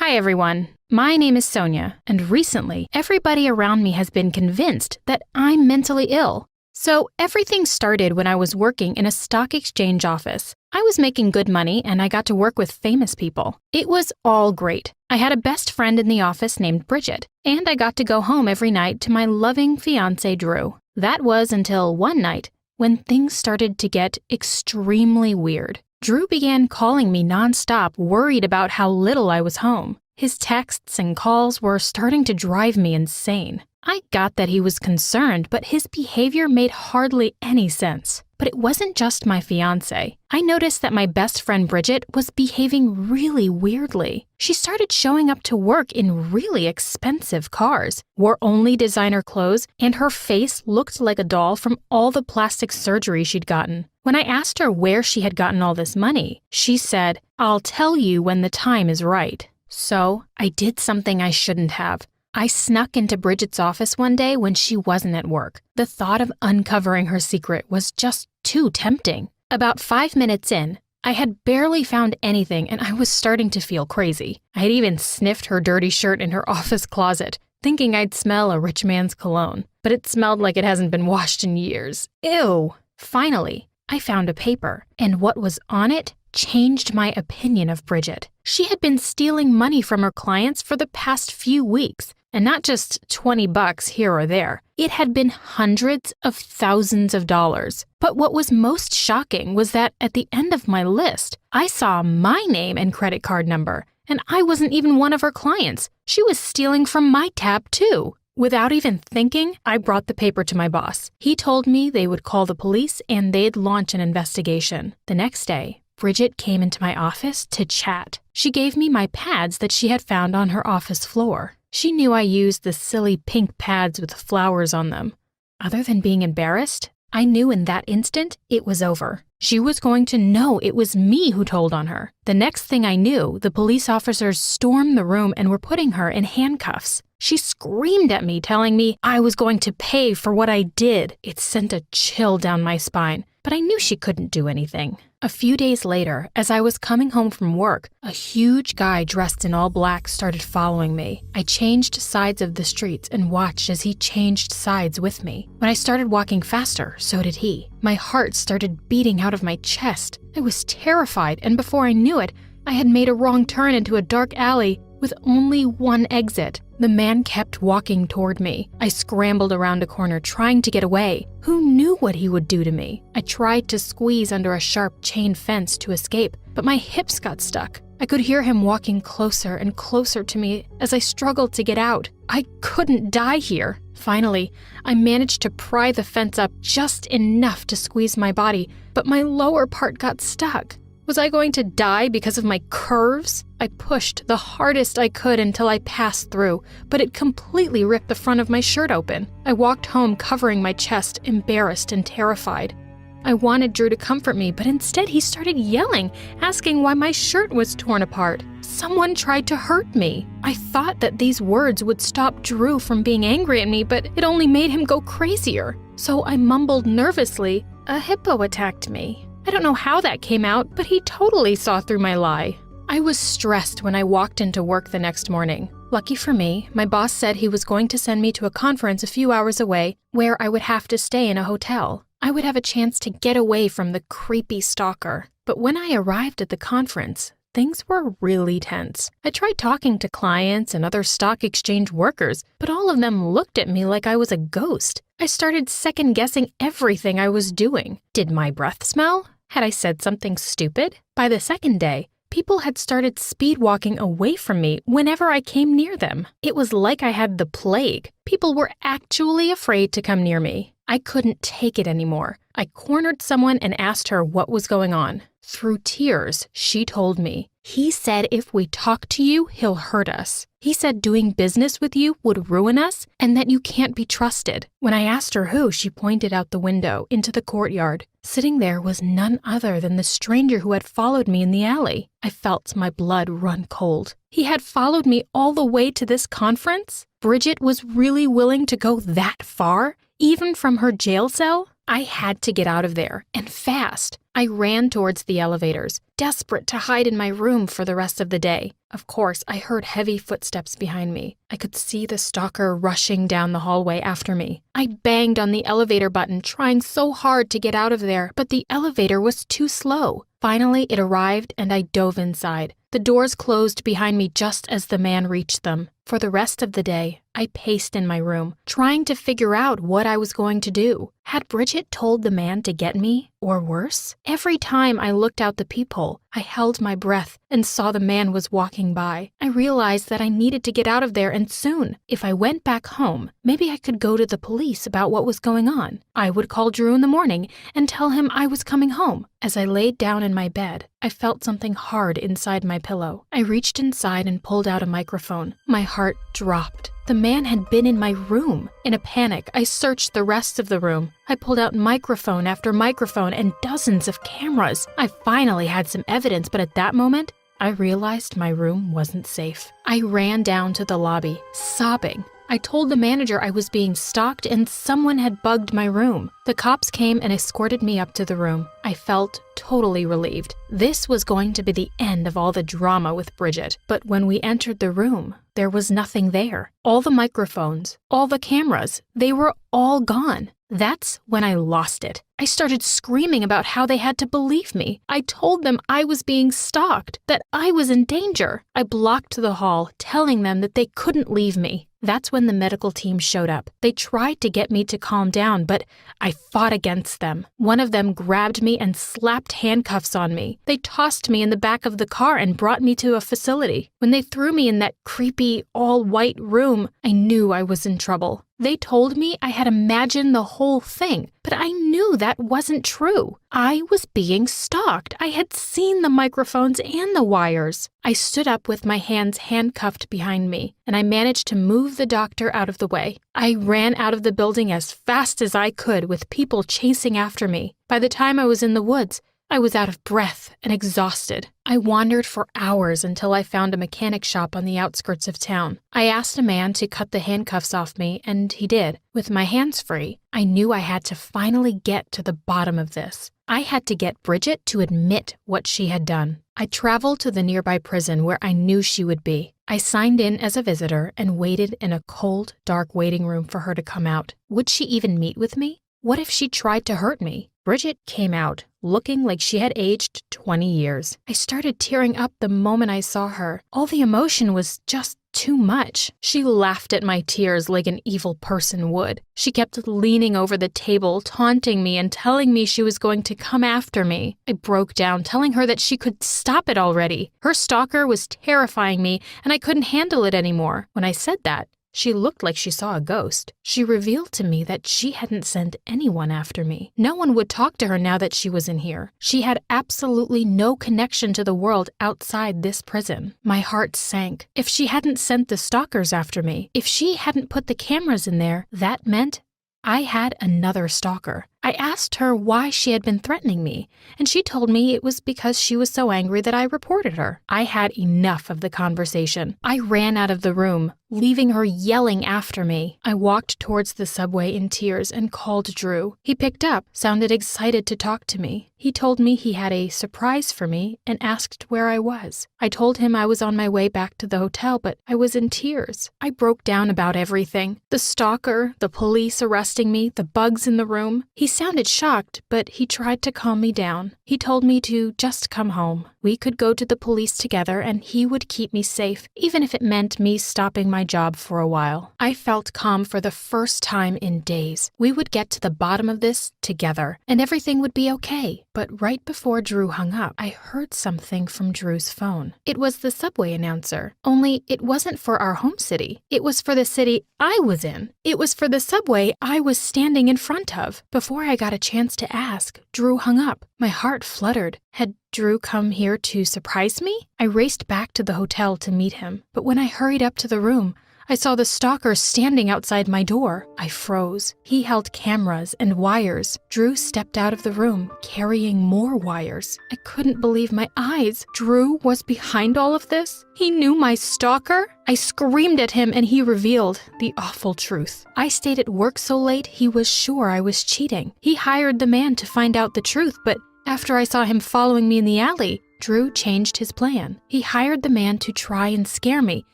Hi everyone, my name is Sonia, and recently everybody around me has been convinced that I'm mentally ill. So everything started when I was working in a stock exchange office. I was making good money and I got to work with famous people. It was all great. I had a best friend in the office named Bridget, and I got to go home every night to my loving fiancé Drew. That was until one night when things started to get extremely weird. Drew began calling me nonstop, worried about how little I was home. His texts and calls were starting to drive me insane. I got that he was concerned, but his behavior made hardly any sense. But it wasn't just my fiancé. I noticed that my best friend Bridget was behaving really weirdly. She started showing up to work in really expensive cars, wore only designer clothes, and her face looked like a doll from all the plastic surgery she'd gotten. When I asked her where she had gotten all this money, she said, "I'll tell you when the time is right." So I did something I shouldn't have. I snuck into Bridget's office one day when she wasn't at work. The thought of uncovering her secret was just too tempting. About 5 minutes in, I had barely found anything and I was starting to feel crazy. I had even sniffed her dirty shirt in her office closet, thinking I'd smell a rich man's cologne. But it smelled like it hasn't been washed in years. Ew! Finally, I found a paper, and what was on it changed my opinion of Bridget. She had been stealing money from her clients for the past few weeks, and not just $20 here or there. It had been hundreds of thousands of dollars. But what was most shocking was that at the end of my list, I saw my name and credit card number, and I wasn't even one of her clients. She was stealing from my tab too. Without even thinking, I brought the paper to my boss. He told me they would call the police and they'd launch an investigation. The next day, Bridget came into my office to chat. She gave me my pads that she had found on her office floor. She knew I used the silly pink pads with flowers on them. Other than being embarrassed, I knew in that instant it was over. She was going to know it was me who told on her. The next thing I knew, the police officers stormed the room and were putting her in handcuffs. She screamed at me, telling me I was going to pay for what I did. It sent a chill down my spine, but I knew she couldn't do anything. A few days later, as I was coming home from work, a huge guy dressed in all black started following me. I changed sides of the streets and watched as he changed sides with me. When I started walking faster, so did he. My heart started beating out of my chest. I was terrified, and before I knew it, I had made a wrong turn into a dark alley with only one exit. The man kept walking toward me. I scrambled around a corner trying to get away. Who knew what he would do to me? I tried to squeeze under a sharp chain fence to escape, but my hips got stuck. I could hear him walking closer and closer to me as I struggled to get out. I couldn't die here. Finally, I managed to pry the fence up just enough to squeeze my body, but my lower part got stuck. Was I going to die because of my curves? I pushed the hardest I could until I passed through, but it completely ripped the front of my shirt open. I walked home covering my chest, embarrassed and terrified. I wanted Drew to comfort me, but instead he started yelling, asking why my shirt was torn apart. Someone tried to hurt me. I thought that these words would stop Drew from being angry at me, but it only made him go crazier. So I mumbled nervously, "A hippo attacked me." I don't know how that came out, but he totally saw through my lie. I was stressed when I walked into work the next morning. Lucky for me, my boss said he was going to send me to a conference a few hours away where I would have to stay in a hotel. I would have a chance to get away from the creepy stalker. But when I arrived at the conference, things were really tense. I tried talking to clients and other stock exchange workers, but all of them looked at me like I was a ghost. I started second-guessing everything I was doing. Did my breath smell? Had I said something stupid? By the second day, people had started speed-walking away from me whenever I came near them. It was like I had the plague. People were actually afraid to come near me. I couldn't take it anymore. I cornered someone and asked her what was going on. Through tears, she told me, "He said if we talk to you, he'll hurt us. He said doing business with you would ruin us and that you can't be trusted." When I asked her who, she pointed out the window into the courtyard. Sitting there was none other than the stranger who had followed me in the alley. I felt my blood run cold. He had followed me all the way to this conference? Bridget was really willing to go that far, even from her jail cell? I had to get out of there, and fast. I ran towards the elevators, desperate to hide in my room for the rest of the day. Of course, I heard heavy footsteps behind me. I could see the stalker rushing down the hallway after me. I banged on the elevator button, trying so hard to get out of there, but the elevator was too slow. Finally, it arrived and I dove inside. The doors closed behind me just as the man reached them. For the rest of the day, I paced in my room, trying to figure out what I was going to do. Had Bridget told the man to get me, or worse? Every time I looked out the peephole, I held my breath and saw the man was walking by. I realized that I needed to get out of there and soon. If I went back home, maybe I could go to the police about what was going on. I would call Drew in the morning and tell him I was coming home. As I laid down in my bed, I felt something hard inside my pillow. I reached inside and pulled out a microphone. My heart dropped. The man had been in my room. In a panic, I searched the rest of the room. I pulled out microphone after microphone and dozens of cameras. I finally had some evidence, but at that moment, I realized my room wasn't safe. I ran down to the lobby, sobbing. I told the manager I was being stalked and someone had bugged my room. The cops came and escorted me up to the room. I felt totally relieved. This was going to be the end of all the drama with Bridget. But when we entered the room, there was nothing there. All the microphones, all the cameras, they were all gone. That's when I lost it. I started screaming about how they had to believe me. I told them I was being stalked, that I was in danger. I blocked the hall, telling them that they couldn't leave me. That's when the medical team showed up. They tried to get me to calm down, but I fought against them. One of them grabbed me and slapped handcuffs on me. They tossed me in the back of the car and brought me to a facility. When they threw me in that creepy, all-white room, I knew I was in trouble. They told me I had imagined the whole thing, but I knew that wasn't true. I was being stalked. I had seen the microphones and the wires. I stood up with my hands handcuffed behind me, and I managed to move the doctor out of the way. I ran out of the building as fast as I could with people chasing after me. By the time I was in the woods, I was out of breath and exhausted. I wandered for hours until I found a mechanic shop on the outskirts of town. I asked a man to cut the handcuffs off me, and he did. With my hands free, I knew I had to finally get to the bottom of this. I had to get Bridget to admit what she had done. I traveled to the nearby prison where I knew she would be. I signed in as a visitor and waited in a cold, dark waiting room for her to come out. Would she even meet with me? What if she tried to hurt me? Bridget came out, looking like she had aged 20 years. I started tearing up the moment I saw her. All the emotion was just too much. She laughed at my tears like an evil person would. She kept leaning over the table, taunting me and telling me she was going to come after me. I broke down, telling her that she could stop it already. Her stalker was terrifying me, and I couldn't handle it anymore. When I said that, she looked like she saw a ghost. She revealed to me that she hadn't sent anyone after me. No one would talk to her now that she was in here. She had absolutely no connection to the world outside this prison. My heart sank. If she hadn't sent the stalkers after me, if she hadn't put the cameras in there, that meant I had another stalker. I asked her why she had been threatening me, and she told me it was because she was so angry that I reported her. I had enough of the conversation. I ran out of the room, leaving her yelling after me. I walked towards the subway in tears and called Drew. He picked up, sounded excited to talk to me. He told me he had a surprise for me and asked where I was. I told him I was on my way back to the hotel, but I was in tears. I broke down about everything. The stalker, the police arresting me, the bugs in the room. He sounded shocked, but he tried to calm me down. He told me to just come home. We could go to the police together and he would keep me safe, even if it meant me stopping my job for a while. I felt calm for the first time in days. We would get to the bottom of this together, and everything would be okay. But right before Drew hung up, I heard something from Drew's phone. It was the subway announcer, only it wasn't for our home city. It was for the city I was in. It was for the subway I was standing in front of. Before I got a chance to ask, Drew hung up. My heart fluttered. Had Drew come here to surprise me? I raced back to the hotel to meet him, but when I hurried up to the room, I saw the stalker standing outside my door. I froze. He held cameras and wires. Drew stepped out of the room, carrying more wires. I couldn't believe my eyes. Drew was behind all of this? He knew my stalker? I screamed at him and he revealed the awful truth. I stayed at work so late he was sure I was cheating. He hired the man to find out the truth, but after I saw him following me in the alley, Drew changed his plan. He hired the man to try and scare me,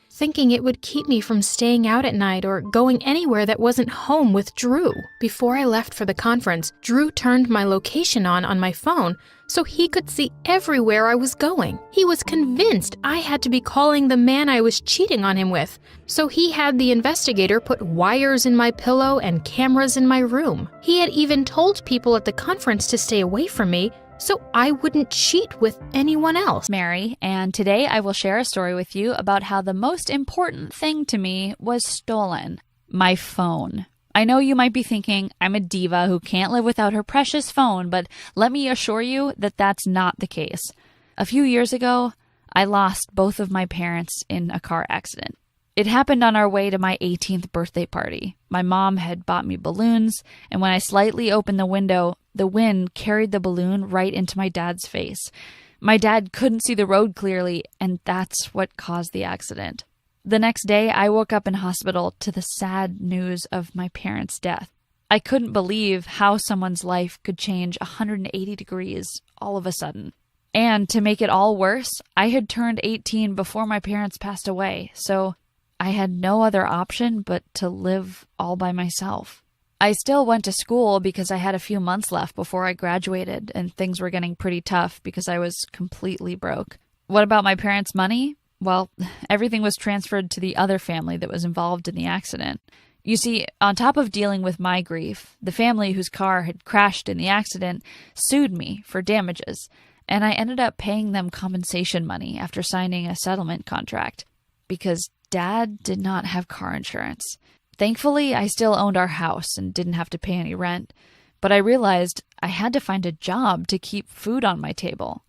thinking it would keep me from staying out at night or going anywhere that wasn't home with Drew. Before I left for the conference, Drew turned my location on my phone so he could see everywhere I was going. He was convinced I had to be calling the man I was cheating on him with, so he had the investigator put wires in my pillow and cameras in my room. He had even told people at the conference to stay away from me, so I wouldn't cheat with anyone else. Mary, and today I will share a story with you about how the most important thing to me was stolen. My phone. I know you might be thinking I'm a diva who can't live without her precious phone, but let me assure you that that's not the case. A few years ago, I lost both of my parents in a car accident. It happened on our way to my 18th birthday party. My mom had bought me balloons, and when I slightly opened the window, the wind carried the balloon right into my dad's face. My dad couldn't see the road clearly, and that's what caused the accident. The next day, I woke up in hospital to the sad news of my parents' death. I couldn't believe how someone's life could change 180 degrees all of a sudden. And to make it all worse, I had turned 18 before my parents passed away, so I had no other option but to live all by myself. I still went to school because I had a few months left before I graduated, and things were getting pretty tough because I was completely broke. What about my parents' money? Well, everything was transferred to the other family that was involved in the accident. You see, on top of dealing with my grief, the family whose car had crashed in the accident sued me for damages, and I ended up paying them compensation money after signing a settlement contract because Dad did not have car insurance. Thankfully, I still owned our house and didn't have to pay any rent, but I realized I had to find a job to keep food on my table.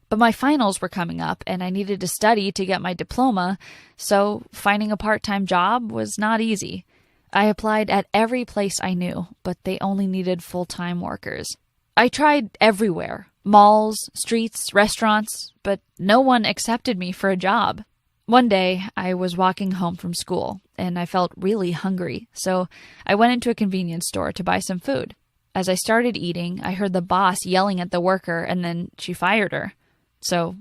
But my finals were coming up and I needed to study to get my diploma, so finding a part-time job was not easy. I applied at every place I knew, but they only needed full-time workers. I tried everywhere, malls, streets, restaurants, but no one accepted me for a job. One day, I was walking home from school, and I felt really hungry, so I went into a convenience store to buy some food. As I started eating, I heard the boss yelling at the worker, and then she fired her. So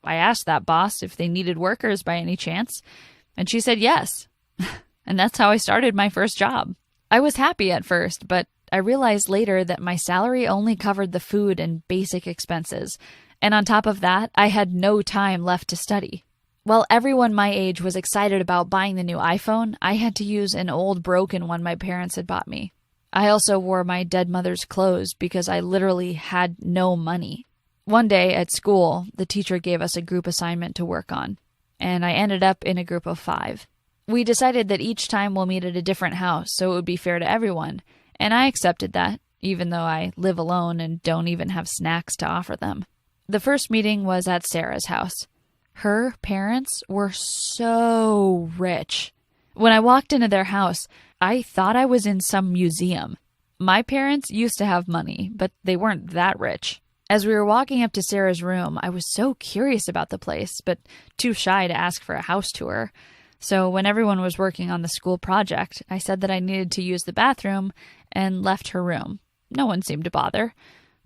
I asked that boss if they needed workers by any chance, and she said yes. And that's how I started my first job. I was happy at first, but I realized later that my salary only covered the food and basic expenses, and on top of that, I had no time left to study. While everyone my age was excited about buying the new iPhone, I had to use an old broken one my parents had bought me. I also wore my dead mother's clothes because I literally had no money. One day at school, the teacher gave us a group assignment to work on, and I ended up in a group of 5. We decided that each time we'll meet at a different house so it would be fair to everyone, and I accepted that, even though I live alone and don't even have snacks to offer them. The first meeting was at Sarah's house. Her parents were so rich. When I walked into their house, I thought I was in some museum. My parents used to have money, but they weren't that rich. As we were walking up to Sarah's room, I was so curious about the place, but too shy to ask for a house tour. So when everyone was working on the school project, I said that I needed to use the bathroom and left her room. No one seemed to bother.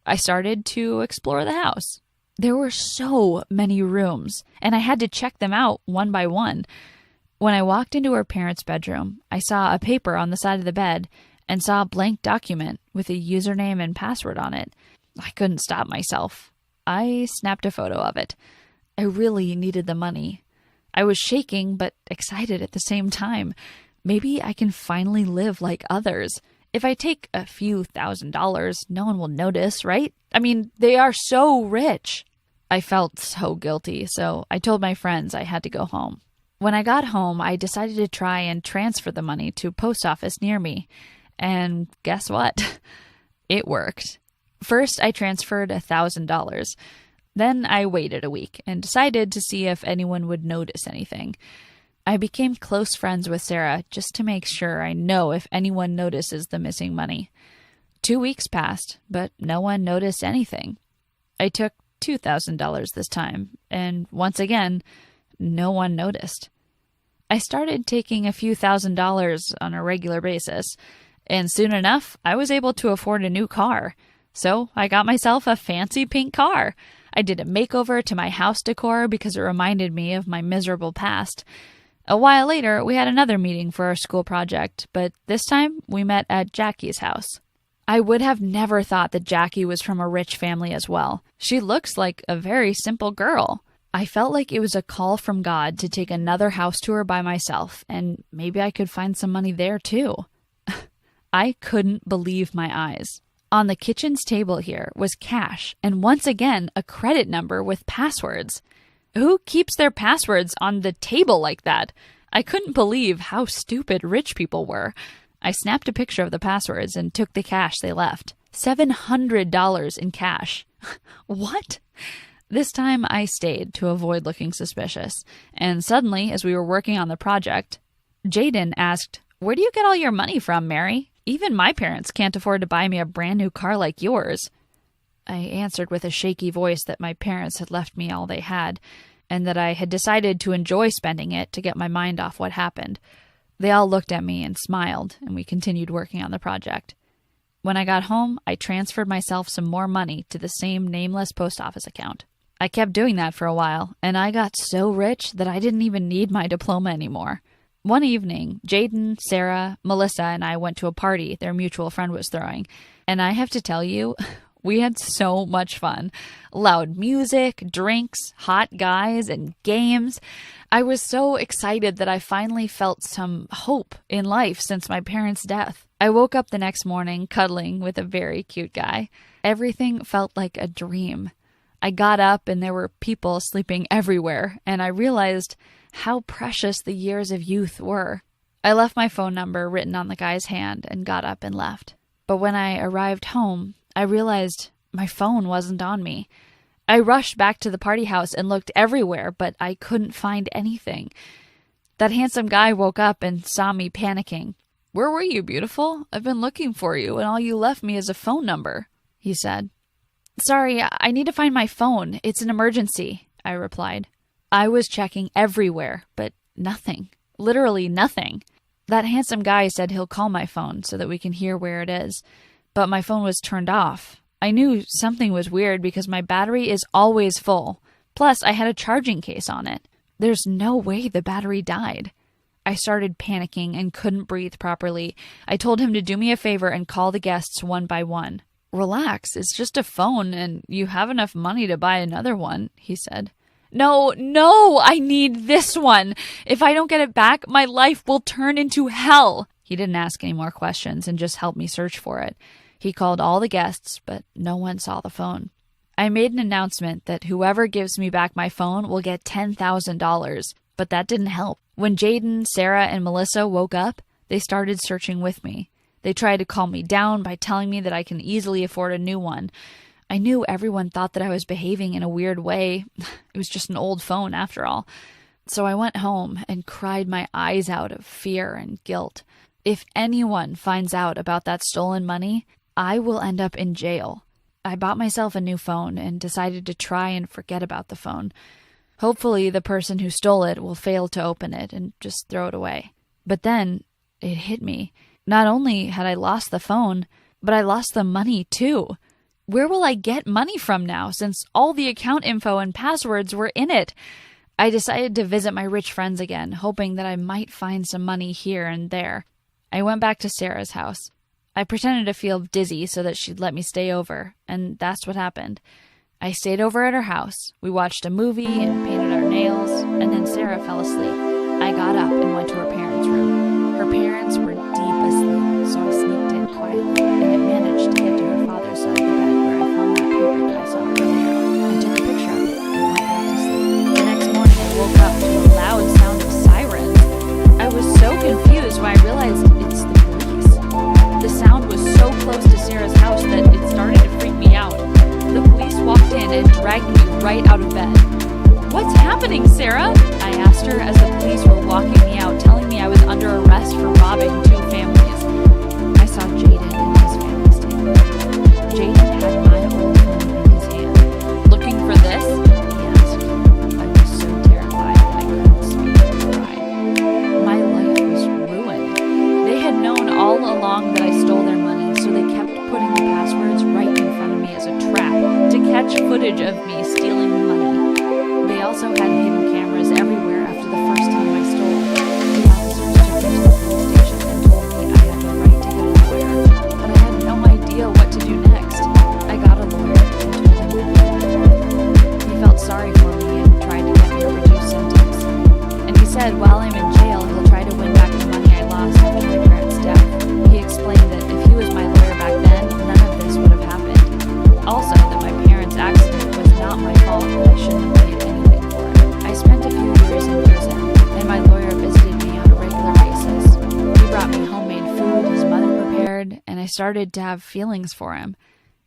I started to explore the house. There were so many rooms, and I had to check them out one by one. When I walked into her parents' bedroom, I saw a paper on the side of the bed and saw a blank document with a username and password on it. I couldn't stop myself. I snapped a photo of it. I really needed the money. I was shaking but excited at the same time. Maybe I can finally live like others. If I take a few $1,000s, no one will notice, right? I mean, they are so rich. I felt so guilty, so I told my friends I had to go home. When I got home, I decided to try and transfer the money to a post office near me. And guess what? It worked. First, I transferred $1,000. Then I waited a week and decided to see if anyone would notice anything. I became close friends with Sarah just to make sure I know if anyone notices the missing money. 2 weeks passed, but no one noticed anything. I took $2,000 this time, and once again, no one noticed. I started taking a few $1,000s on a regular basis, and soon enough, I was able to afford a new car. So I got myself a fancy pink car. I did a makeover to my house decor because it reminded me of my miserable past. A while later, we had another meeting for our school project, but this time we met at Jackie's house. I would have never thought that Jackie was from a rich family as well. She looks like a very simple girl. I felt like it was a call from God to take another house tour by myself, and maybe I could find some money there too. I couldn't believe my eyes. On the kitchen's table here was cash, and once again, a credit number with passwords. Who keeps their passwords on the table like that? I couldn't believe how stupid rich people were. I snapped a picture of the passwords and took the cash they left. $700 in cash. What? This time I stayed to avoid looking suspicious. And suddenly, as we were working on the project, Jaden asked, "Where do you get all your money from, Mary? Even my parents can't afford to buy me a brand new car like yours." I answered with a shaky voice that my parents had left me all they had, and that I had decided to enjoy spending it to get my mind off what happened. They all looked at me and smiled, and we continued working on the project. When I got home, I transferred myself some more money to the same nameless post office account. I kept doing that for a while, and I got so rich that I didn't even need my diploma anymore. One evening, Jaden, Sarah, Melissa, and I went to a party their mutual friend was throwing, and I have to tell you, we had so much fun. Loud music, drinks, hot guys, and games. I was so excited that I finally felt some hope in life since my parents' death. I woke up the next morning cuddling with a very cute guy. Everything felt like a dream. I got up and there were people sleeping everywhere, and I realized how precious the years of youth were. I left my phone number written on the guy's hand and got up and left. But when I arrived home, I realized my phone wasn't on me. I rushed back to the party house and looked everywhere, but I couldn't find anything. That handsome guy woke up and saw me panicking. "Where were you, beautiful? I've been looking for you, and all you left me is a phone number," he said. "Sorry, I need to find my phone. It's an emergency," I replied. I was checking everywhere, but nothing. Literally nothing. That handsome guy said he'll call my phone so that we can hear where it is. But my phone was turned off. I knew something was weird because my battery is always full. Plus, I had a charging case on it. There's no way the battery died. I started panicking and couldn't breathe properly. I told him to do me a favor and call the guests one by one. "Relax, it's just a phone and you have enough money to buy another one," he said. No, I need this one. If I don't get it back, my life will turn into hell." He didn't ask any more questions and just helped me search for it. He called all the guests, but no one saw the phone. I made an announcement that whoever gives me back my phone will get $10,000, but that didn't help. When Jaden, Sarah, and Melissa woke up, they started searching with me. They tried to calm me down by telling me that I can easily afford a new one. I knew everyone thought that I was behaving in a weird way. It was just an old phone after all. So I went home and cried my eyes out of fear and guilt. If anyone finds out about that stolen money, I will end up in jail. I bought myself a new phone and decided to try and forget about the phone. Hopefully the person who stole it will fail to open it and just throw it away. But then it hit me. Not only had I lost the phone, but I lost the money too. Where will I get money from now since all the account info and passwords were in it? I decided to visit my rich friends again, hoping that I might find some money here and there. I went back to Sarah's house. I pretended to feel dizzy so that she'd let me stay over, and that's what happened. I stayed over at her house. We watched a movie and painted our nails, and then Sarah fell asleep. I got up and went to her parents' room. Her parents were deep asleep, so I sneaked in quietly, and I managed to get to her father's side of the bed where I found that paper that I saw earlier. I took a picture of it and went back to sleep. The next morning I woke up to a loud sound of sirens. I was so confused when I realized it's the police. The sound was so close to Sarah's house that it started to freak me out. The police walked in and dragged me right out of bed. "What's happening, Sarah?" I asked her as the police said while I'm in jail, he'll try to win back the money I lost after my parents' death. He explained that if he was my lawyer back then, none of this would have happened. Also, that my parents' accident was not my fault and I shouldn't have paid anything for it. I spent a few years in prison, and my lawyer visited me on a regular basis. He brought me homemade food his mother prepared, and I started to have feelings for him.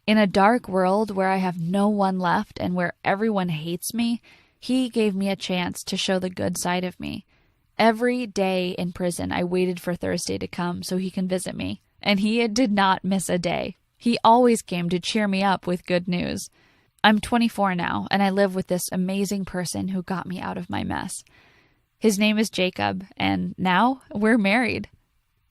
In a dark world where I have no one left and where everyone hates me, he gave me a chance to show the good side of me. Every day in prison, I waited for Thursday to come so he can visit me, and he did not miss a day. He always came to cheer me up with good news. I'm 24 now, and I live with this amazing person who got me out of my mess. His name is Jacob, and now we're married.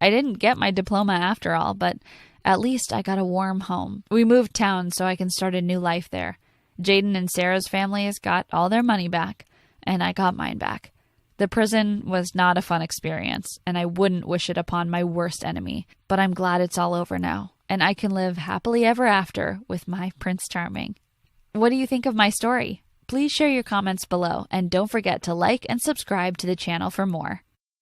I didn't get my diploma after all, but at least I got a warm home. We moved town so I can start a new life there. Jaden and Sarah's families got all their money back, and I got mine back. The prison was not a fun experience, and I wouldn't wish it upon my worst enemy, but I'm glad it's all over now, and I can live happily ever after with my Prince Charming. What do you think of my story? Please share your comments below, and don't forget to like and subscribe to the channel for more.